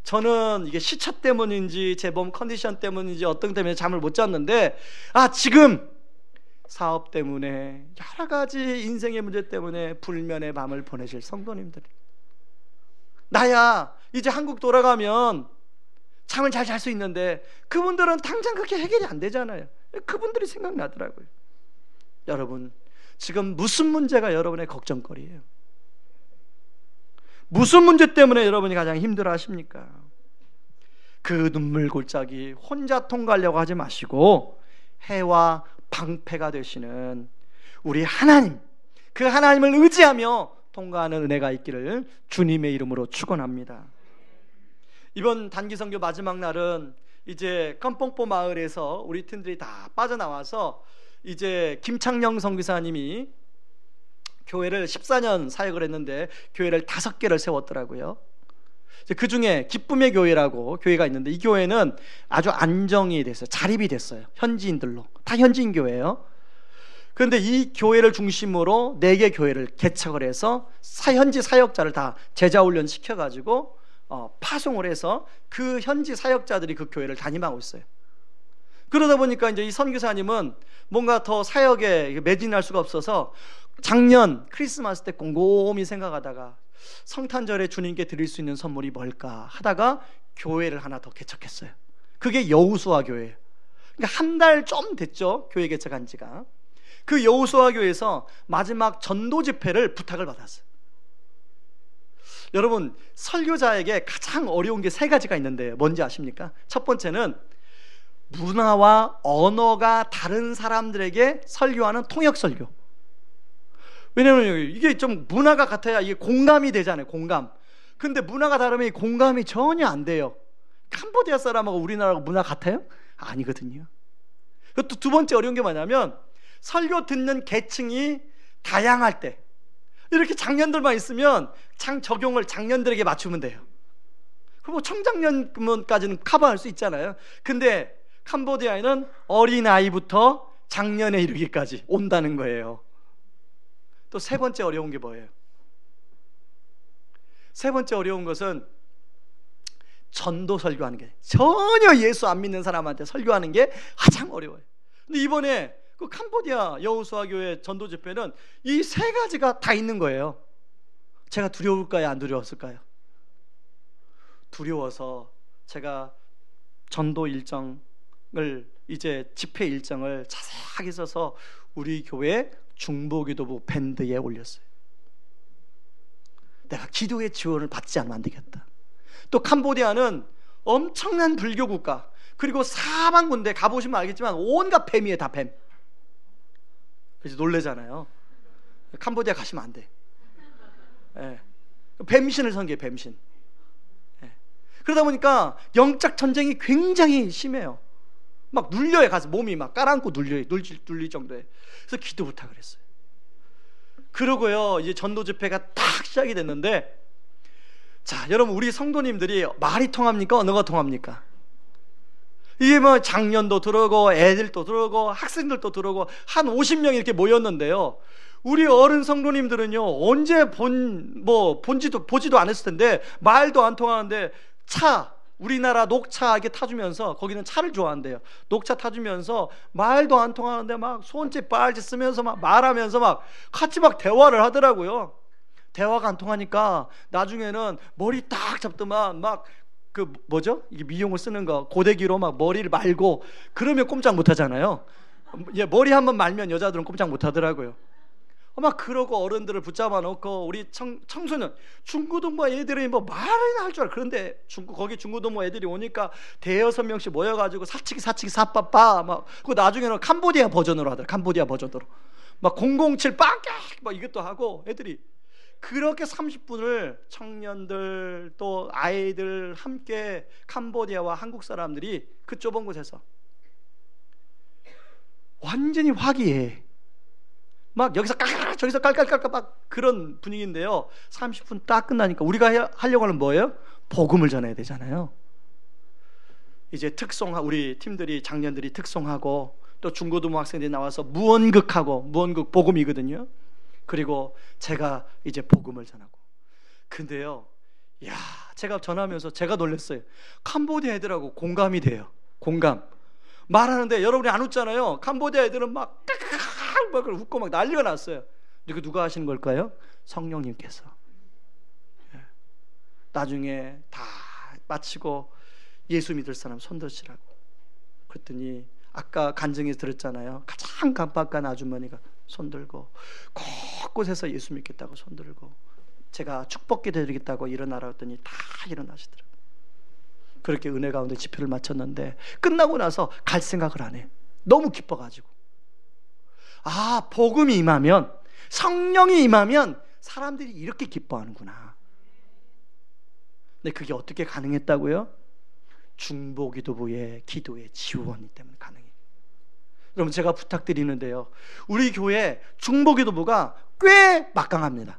저는 이게 시차 때문인지 제 몸 컨디션 때문인지 어떤 때문에 잠을 못 잤는데, 지금 사업 때문에 여러 가지 인생의 문제 때문에 불면의 밤을 보내실 성도님들, 나야 이제 한국 돌아가면 잠을 잘 잘 수 있는데 그분들은 당장 그렇게 해결이 안 되잖아요. 그분들이 생각나더라고요. 여러분, 지금 무슨 문제가 여러분의 걱정거리예요? 무슨 문제 때문에 여러분이 가장 힘들어 하십니까? 그 눈물 골짜기 혼자 통과하려고 하지 마시고 해와 방패가 되시는 우리 하나님, 그 하나님을 의지하며 통과하는 은혜가 있기를 주님의 이름으로 축원합니다. 이번 단기 선교 마지막 날은 이제 껌뽕뽀 마을에서 우리 팀들이 다 빠져나와서 이제 김창영 선교사님이 교회를 14년 사역을 했는데 교회를 5개를 세웠더라고요. 그 중에 기쁨의 교회라고 교회가 있는데 이 교회는 아주 안정이 됐어요. 자립이 됐어요. 현지인들로. 다 현지인 교회예요. 그런데 이 교회를 중심으로 4개 교회를 개척을 해서 현지 사역자를 다 제자훈련 시켜가지고 파송을 해서 그 현지 사역자들이 그 교회를 담임하고 있어요. 그러다 보니까 이제 이 선교사님은 뭔가 더 사역에 매진할 수가 없어서 작년 크리스마스 때 곰곰이 생각하다가 성탄절에 주님께 드릴 수 있는 선물이 뭘까 하다가 교회를 하나 더 개척했어요. 그게 여우수아 교회예요. 그러니까 한 달 좀 됐죠, 교회 개척한 지가. 그 여우수아 교회에서 마지막 전도 집회를 부탁을 받았어요. 여러분, 설교자에게 가장 어려운 게 3가지가 있는데 뭔지 아십니까? 첫 번째는 문화와 언어가 다른 사람들에게 설교하는 통역 설교. 왜냐면 이게 좀 문화가 같아야 이게 공감이 되잖아요. 공감. 근데 문화가 다르면 공감이 전혀 안 돼요. 캄보디아 사람하고 우리나라하고 문화 같아요? 아니거든요. 또 2번째 어려운 게 뭐냐면 설교 듣는 계층이 다양할 때, 이렇게 장년들만 있으면 적용을 장년들에게 맞추면 돼요. 그럼 청장년까지는 커버할 수 있잖아요. 근데 캄보디아에는 어린아이부터 장년에 이르기까지 온다는 거예요. 또 3번째 어려운 게 뭐예요? 세 번째 어려운 것은 전도 설교하는 게, 전혀 예수 안 믿는 사람한테 설교하는 게 가장 어려워요. 근데 이번에 그 캄보디아 여호수아 교회 전도 집회는 이 세 가지가 다 있는 거예요. 제가 두려울까요, 안 두려웠을까요? 두려워서 제가 전도 일정을, 이제 집회 일정을 자세하게 써서 우리 교회 중보기도부 밴드에 올렸어요. 내가 기도의 지원을 받지 않으면 안 되겠다. 또 캄보디아는 엄청난 불교 국가, 그리고 사방 군데 가보시면 알겠지만 온갖 뱀이에요. 다 뱀. 그래서 놀래잖아요. 캄보디아 가시면 안 돼. 예. 뱀신을 섬겨요. 뱀신. 예. 그러다 보니까 영적 전쟁이 굉장히 심해요. 막 눌려요. 가서 몸이 막 깔아앉고 눌릴 정도에. 그래서 기도 부탁을 했어요. 그러고요, 이제 전도 집회가 딱 시작이 됐는데, 자, 여러분, 우리 성도님들이 말이 통합니까? 언어가 통합니까? 이게 뭐 장년도 들어오고 애들도 들어오고 학생들도 들어오고 한 50명이 이렇게 모였는데요, 우리 어른 성도님들은요, 언제 보지도 않았을 텐데 말도 안 통하는데 우리나라 녹차 이렇게 타주면서, 거기는 차를 좋아한대요. 녹차 타주면서 말도 안 통하는데 막 손짓 발짓 쓰면서 막 말하면서 막 같이 막 대화를 하더라고요. 대화가 안 통하니까 나중에는 머리 딱 잡더만 막 이게 미용을 쓰는 거, 고데기로 막 머리를 말고, 그러면 꼼짝 못 하잖아요. 머리 한번 말면 여자들은 꼼짝 못 하더라고요. 막 그러고 어른들을 붙잡아 놓고 우리 청소년 중고등부 애들이 뭐 말을 할 줄 알아. 그런데 거기 중고등부 애들이 오니까 대여섯 명씩 모여가지고 사치기 사빠빠 막, 그 나중에는 캄보디아 버전으로 하더라. 캄보디아 버전으로 막 007 빵깍 막 이것도 하고, 애들이 그렇게 30분을 청년들 또 아이들 함께 캄보디아와 한국 사람들이 그 좁은 곳에서 완전히 화기애애, 막 여기서 깔깔 저기서 깔깔깔깔 막 그런 분위기인데요, 30분 딱 끝나니까 우리가 하려고 하는 뭐예요? 복음을 전해야 되잖아요. 이제 우리 팀들이, 장년들이 특송하고, 또 중고등부 학생들이 나와서 무언극 복음이거든요. 그리고 제가 이제 복음을 전하고. 근데요, 제가 전하면서 제가 놀랐어요. 캄보디아 애들하고 공감이 돼요. 공감. 말하는데 여러분이 안 웃잖아요. 캄보디아 애들은 막 웃고 막 난리가 났어요. 근데 누가 하시는 걸까요? 성령님께서. 나중에 다 마치고 예수 믿을 사람 손 드시라고 그랬더니, 아까 간증에서 들었잖아요. 가장 깜빡한 아주머니가 손 들고 곳곳에서 예수 믿겠다고 손 들고, 제가 축복기도 드리겠다고 일어나라 했더니 다 일어나시더라고요. 그렇게 은혜 가운데 집회를 마쳤는데, 끝나고 나서 갈 생각을 안 해요. 너무 기뻐가지고. 복음이 임하면, 성령이 임하면 사람들이 이렇게 기뻐하는구나. 근데 그게 어떻게 가능했다고요? 중보기도부의 기도의 지원이 때문에 가능해요. 여러분, 제가 부탁드리는데요, 우리 교회 중보기도부가 꽤 막강합니다.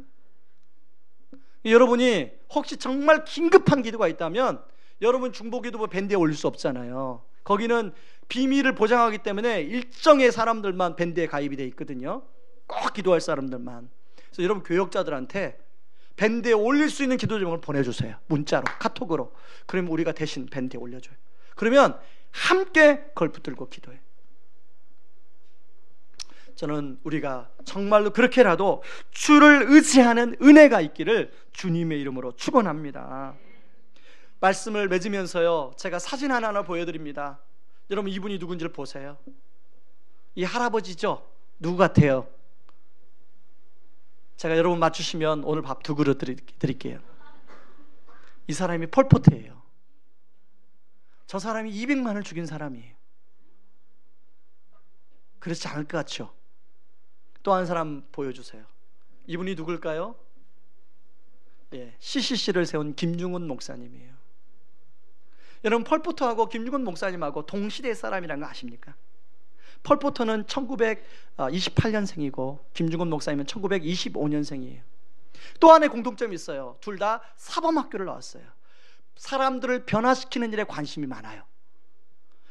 여러분이 혹시 정말 긴급한 기도가 있다면, 여러분 중보기도부 밴드에 올릴 수 없잖아요. 거기는 비밀을 보장하기 때문에 일정의 사람들만 밴드에 가입이 돼 있거든요. 꼭 기도할 사람들만. 그래서 여러분 교역자들한테 밴드에 올릴 수 있는 기도 제목을 보내주세요. 문자로, 카톡으로. 그러면 우리가 대신 밴드에 올려줘요. 그러면 함께 그걸 붙들고 기도해요. 저는 우리가 정말로 그렇게라도 주를 의지하는 은혜가 있기를 주님의 이름으로 축원합니다. 말씀을 맺으면서요, 제가 사진 하나 보여드립니다. 여러분, 이분이 누군지를 보세요. 이 할아버지죠? 누구 같아요? 제가 여러분 맞추시면 오늘 밥 2그릇 드릴게요. 이 사람이 폴포트예요. 저 사람이 200만을 죽인 사람이에요. 그렇지 않을 것 같죠? 또 한 사람 보여주세요. 이분이 누굴까요? CCC를 세운 김중훈 목사님이에요. 여러분, 폴포트하고 김중훈 목사님하고 동시대 사람이라는 거 아십니까? 폴포트는 1928년생이고 김중훈 목사님은 1925년생이에요. 또 하나의 공통점이 있어요. 둘 다 사범학교를 나왔어요. 사람들을 변화시키는 일에 관심이 많아요.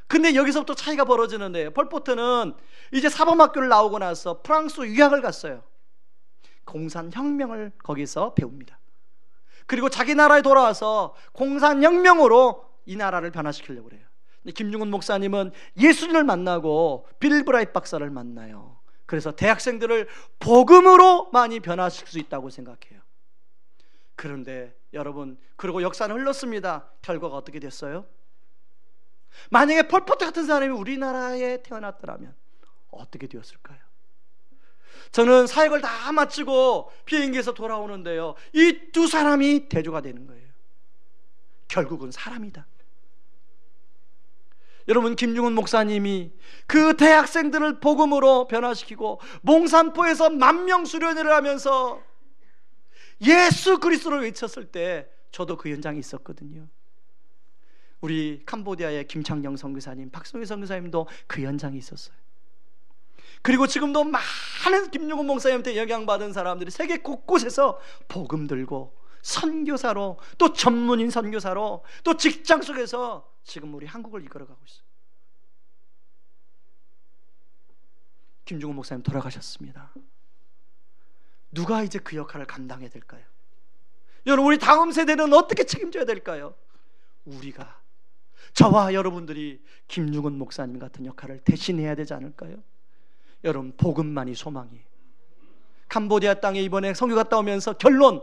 근데 여기서부터 차이가 벌어지는데요, 폴포트는 이제 사범학교를 나오고 나서 프랑스 유학을 갔어요. 공산혁명을 거기서 배웁니다. 그리고 자기 나라에 돌아와서 공산혁명으로 이 나라를 변화시키려고 그래요. 근데 김중훈 목사님은 예수님을 만나고 빌 브라이트 박사를 만나요. 그래서 대학생들을 복음으로 많이 변화시킬 수 있다고 생각해요. 그런데 여러분, 그리고 역사는 흘렀습니다. 결과가 어떻게 됐어요? 만약에 폴포트 같은 사람이 우리나라에 태어났더라면 어떻게 되었을까요? 저는 사역을 다 마치고 비행기에서 돌아오는데요, 이 두 사람이 대조가 되는 거예요. 결국은 사람이다. 여러분, 김중훈 목사님이 그 대학생들을 복음으로 변화시키고 몽산포에서 만명 수련회를 하면서 예수 그리스도를 외쳤을 때 저도 그 현장에 있었거든요. 우리 캄보디아의 김창영 선교사님, 박성희 선교사님도 그 현장에 있었어요. 그리고 지금도 많은 김중훈 목사님한테 영향받은 사람들이 세계 곳곳에서 복음 들고 선교사로, 또 전문인 선교사로, 또 직장 속에서 지금 우리 한국을 이끌어가고 있어요. 김중훈 목사님 돌아가셨습니다. 누가 이제 그 역할을 감당해야 될까요? 여러분, 우리 다음 세대는 어떻게 책임져야 될까요? 우리가, 저와 여러분들이 김중훈 목사님 같은 역할을 대신해야 되지 않을까요? 여러분, 복음만이 소망이에요. 캄보디아 땅에 이번에 선교 갔다 오면서 결론,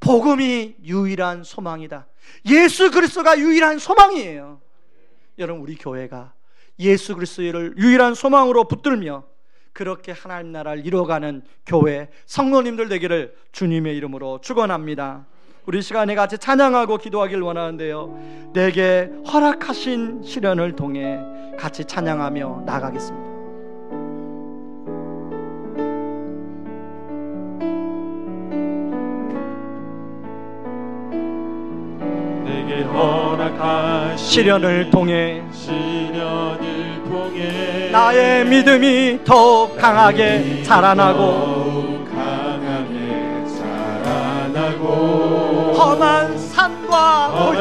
복음이 유일한 소망이다. 예수 그리스도가 유일한 소망이에요. 여러분, 우리 교회가 예수 그리스도를 유일한 소망으로 붙들며 그렇게 하나님 나라를 이루어가는 교회 성도님들 되기를 주님의 이름으로 축원합니다. 우리 시간에 같이 찬양하고 기도하길 원하는데요, 내게 허락하신 시련을 통해 같이 찬양하며 나아가겠습니다. 내게 허락하신 시련을 통해 나의 믿음이 더욱 강하게 자라나고 험한 산과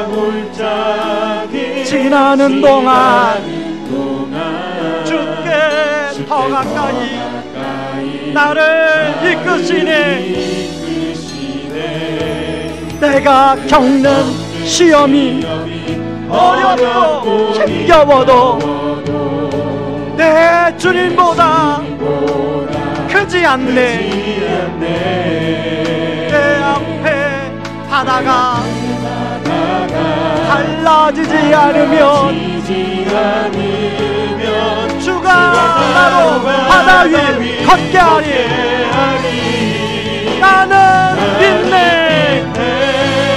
골짜기 지나는 동안 주께 더 가까이 나를 이끄시네. 내가 겪는 시험이 어렵고 힘겨워도 내 주님보다 크지 않네. 내 앞에 바다가 달라지지 않으면 주가 나로 바다 위 걷게 하리. 나는 믿네.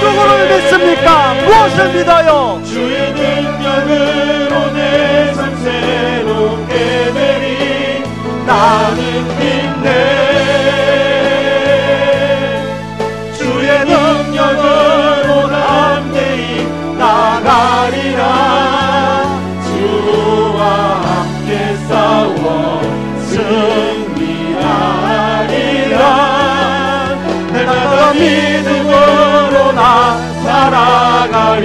누구를 믿습니까? 무엇을 믿어요? 주의 능력으로 내 삶 새롭게 되리. 나는 믿네. 주의 능력으로 함께 나가리라. 주와 함께 싸워 승리하리라. 내가 믿음으로 나 살아가리.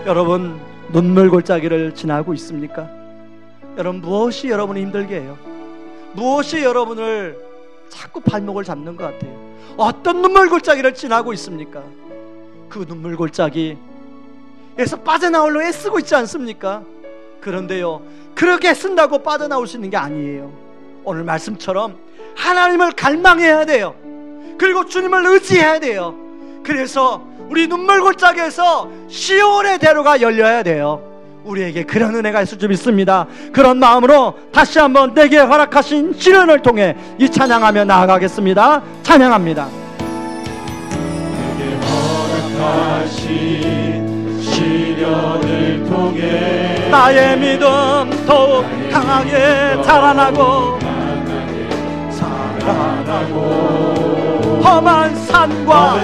여러분, 눈물 골짜기를 지나고 있습니까? 여러분, 무엇이 여러분을 힘들게 해요? 무엇이 여러분을 자꾸 발목을 잡는 것 같아요? 어떤 눈물 골짜기를 지나고 있습니까? 그 눈물 골짜기에서 빠져나오려고 애쓰고 있지 않습니까? 그런데요, 그렇게 애쓴다고 빠져나올 수 있는 게 아니에요. 오늘 말씀처럼 하나님을 갈망해야 돼요. 그리고 주님을 의지해야 돼요. 그래서 우리 눈물 골짜기에서 시온의 대로가 열려야 돼요. 우리에게 그런 은혜가 있을 줄 믿습니다. 그런 마음으로 다시 한번 내게 허락하신 시련을 통해 이 찬양하며 나아가겠습니다. 찬양합니다. 내게 허락하신 시련을 통해 나의 믿음 더욱 강하게 자라나고 험한 산과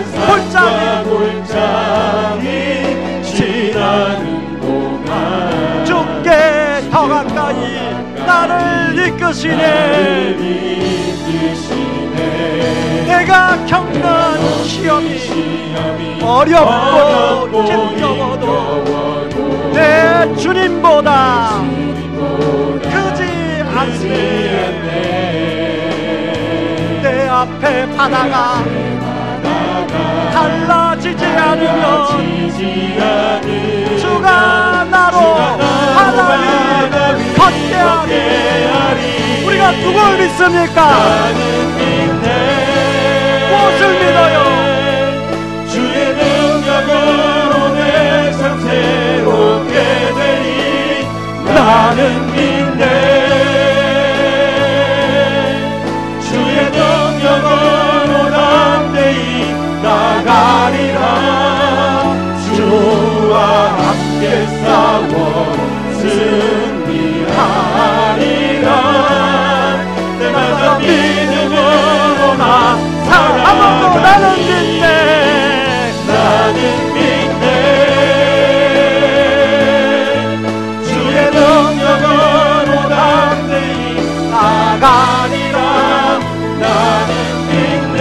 골짜기 지나는 동안 주께 더 가까이 나를 이끄시네. 내가 겪는 시험이 어렵고 힘겨워도 내 주님보다 크지 않네. 내 앞에 바다가 달라지지 않으면 주가 나로 하나님 걷게 하리. 우리가 누굴 믿습니까? 무엇을 믿어요? 주의 능력으로 내 삶 새롭게 되리. 나는 믿네. 주의 능력으로 담대히 나가리라. 주와 함께 싸워 승리하리라. 내가 믿음으로 나 아무도 나는 믿네. 나는 믿네. 주의 능력으로 담대히 나가리라. 나는 믿네.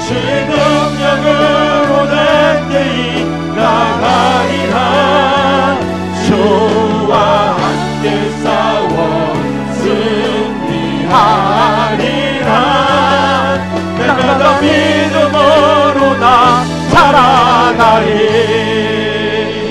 주의 능력으로 담대히 나가리라. 주와 함께 싸워 승리하리라. 내가 믿음으로 나 살아가리.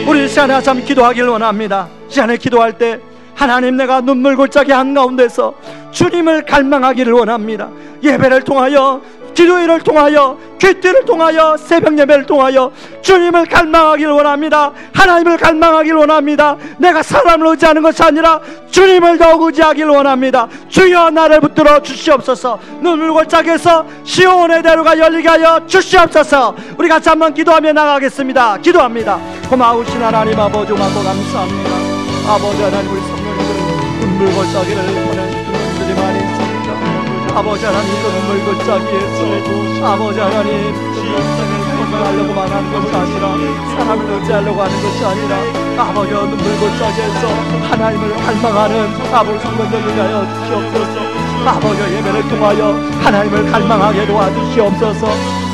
우리 이 시간에 참 기도하길 원합니다. 이 시간에 기도할 때 하나님, 내가 눈물 골짜기 한가운데서 주님을 갈망하기를 원합니다. 예배를 통하여, 기도회를 통하여, 귀띠를 통하여, 새벽 예배를 통하여 주님을 갈망하기를 원합니다. 하나님을 갈망하기를 원합니다. 내가 사람을 의지하는 것이 아니라 주님을 더욱 의지하기를 원합니다. 주여 나를 붙들어 주시옵소서. 눈물 골짜기에서 시온의 대로가 열리게 하여 주시옵소서. 우리 같이 한번 기도하며 나가겠습니다. 기도합니다. 고마우신 하나님 아버지, 고맙고 감사합니다. 아버지 하나님, 우리 성령님들은 눈물 골짜기를 보낸 분들이 많이 있습니다. 아버지 하나님, 그 눈물 골짜기에서 아버지 하나님, 인생을 하려고만 하는 것이 아니라 사람을 의지하려고 하는 것이 아니라 아버지 눈물 골짜기에서 하나님을 갈망하는 아버지 성도들을 위하여 주시옵소서. 아버지 예배를 통하여 하나님을 갈망하게 도와주시옵소서.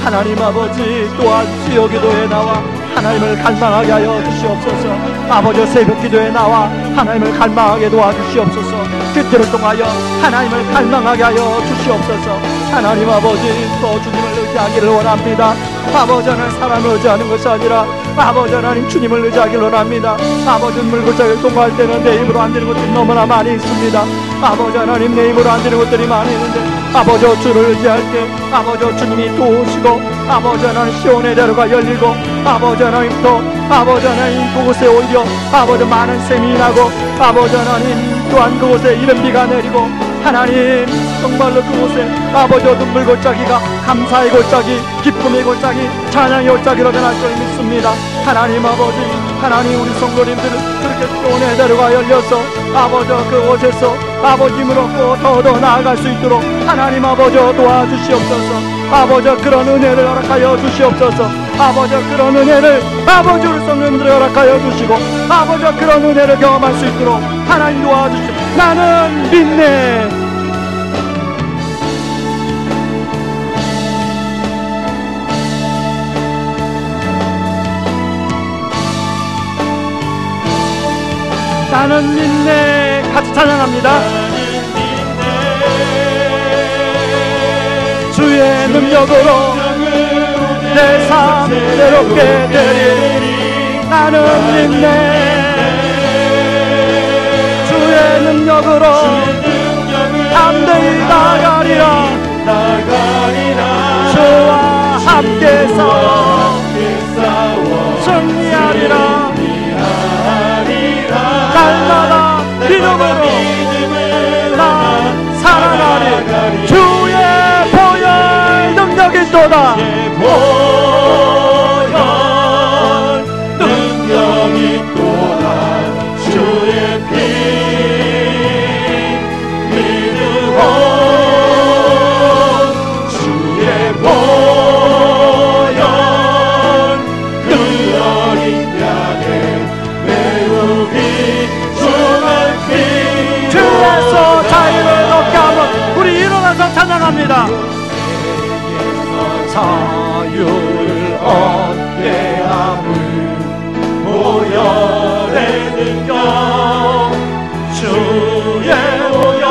하나님 아버지, 또한 수요 기도에 나와 하나님을 갈망하게 하여 주시옵소서. 아버지 새벽 기도에 나와 하나님을 갈망하게 도와주시옵소서. 그때를 통하여 하나님을 갈망하게 하여 주시옵소서. 하나님 아버지, 또 주님을 의지하기를 원합니다. 아버지 하나님, 사람을 의지하는 것이 아니라 아버지 하나님 주님을 의지하기를 원합니다. 아버지 물고기를 통과할 때는 내 힘으로 안 되는 것들이 너무나 많이 있습니다. 아버지 하나님, 내 힘으로 안 되는 것들이 많이 있는데 아버지 주를 의지할 때 아버지 주님이 도우시고 아버지 하나님 시온의 대로가 열리고 아버지 하나님 또 아버지 하나님 그곳에 오히려 아버지 많은 샘이 나고 아버지 하나님 또한 그곳에 이른 비가 내리고 하나님 정말로 그곳에 아버지 눈물 골짜기가 감사의 골짜기, 기쁨의 골짜기, 찬양의 골짜기로 변할 줄 믿습니다. 하나님 아버지, 하나님 우리 성도님들은 그렇게 시온의 대로가 열려서 아버지 그곳에서 아버지 힘을 얻고 더 나아갈 수 있도록 하나님 아버지 도와주시옵소서. 아버지 그런 은혜를 허락하여 주시옵소서. 아버지 그런 은혜를 아버지 우리 성도님들을 허락하여 주시고 아버지 그런 은혜를 경험할 수 있도록 하나님 도와주시옵소서. 나는 믿네. 나는 믿네. 같이 찬양합니다. 주의 능력으로 내 삶 새롭게 되리. 나는 믿네. 주의 능력으로 담대히 나가리라. 주와 함께 싸워 승리하리라. 날마다 믿음으로 난 살아가리. 주의 보혈 능력이 있도다. 보혈 능력이 있도다. 주의 피 믿음으로 주의 보혈 그 어린 양의 매우기 주의 피 주에서 자유를 얻게 하면 우리 일어나서 찬양합니다. 자유를 얻게 함은 보혈의 능력 주의 보혈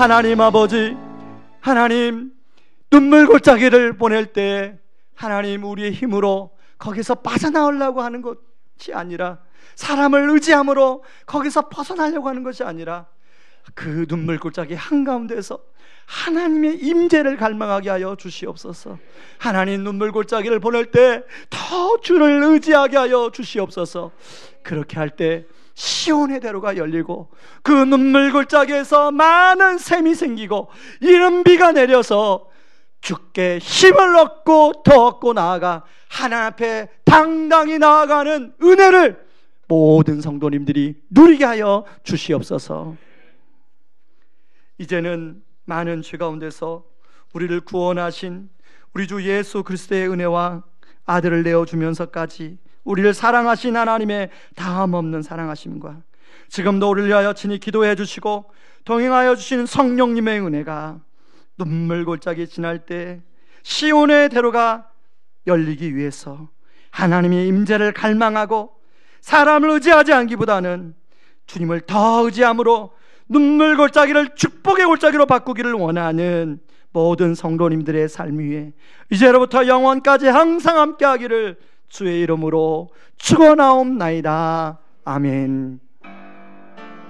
하나님 아버지, 하나님 눈물 골짜기를 보낼 때 하나님 우리의 힘으로 거기서 빠져나오려고 하는 것이 아니라, 사람을 의지함으로 거기서 벗어나려고 하는 것이 아니라, 그 눈물 골짜기 한가운데서 하나님의 임재를 갈망하게 하여 주시옵소서. 하나님 눈물 골짜기를 보낼 때 더 주를 의지하게 하여 주시옵소서. 그렇게 할 때 시온의 대로가 열리고 그 눈물 골짜기에서 많은 샘이 생기고 이른 비가 내려서 주께 힘을 얻고 더 얻고 나아가 하나님 앞에 당당히 나아가는 은혜를 모든 성도님들이 누리게 하여 주시옵소서. 이제는 많은 죄 가운데서 우리를 구원하신 우리 주 예수 그리스도의 은혜와 아들을 내어주면서까지 우리를 사랑하신 하나님의 다함없는 사랑하심과 지금도 우리를 위하여 친히 기도해 주시고 동행하여 주신 성령님의 은혜가 눈물 골짜기 지날 때 시온의 대로가 열리기 위해서 하나님의 임재를 갈망하고 사람을 의지하지 않기보다는 주님을 더 의지함으로 눈물 골짜기를 축복의 골짜기로 바꾸기를 원하는 모든 성도님들의 삶 위에 이제로부터 영원까지 항상 함께 하기를 주의 이름으로 축원하옵나이다. 아멘.